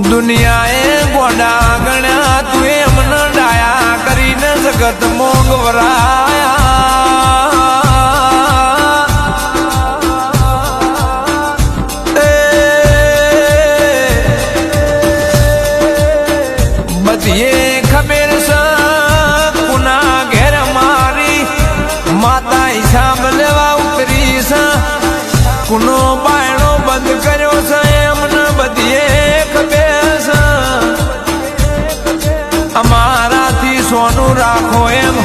દુનિયાએ ગોડા ગણ્યા તું એમને ડાયા કરીને જગત મોંઘવરાયા બધીએ ખબર છે કુના ઘેર મારી માતા હિસાબ લેવા ઉતરી છે કુનો બાયણો બંધ કર્યો છે એમને બધીએ ખબર છે અમારાથી સોનું રાખો એમ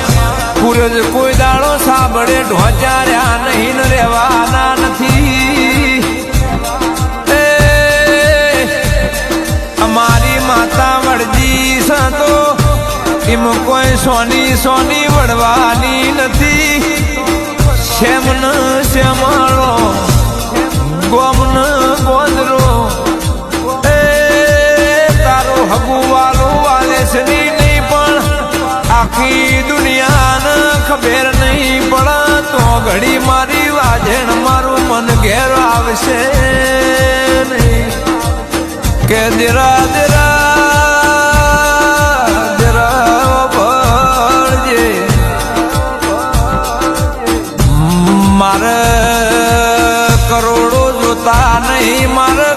પૂરજ કોઈ દાડો સાંભળે ઢોચાર્યા નહીં રહેવાના નથી અમારી માતા વળજી છે તો એમ કોઈ સોની સોની વળવાની નથી શ્યામન શ્યામાળો ગોમન ગોંદરો તારો હગુવાલો વાલેસની નહીં પણ આખી દુનિયાને ખબર નહીં પડે તો ઘડી મારી વાજણ મારું મન ઘેર આવશે નહીં કે દેરા દેરા ભળજે મારે કરોડો જોતા નહીં મારે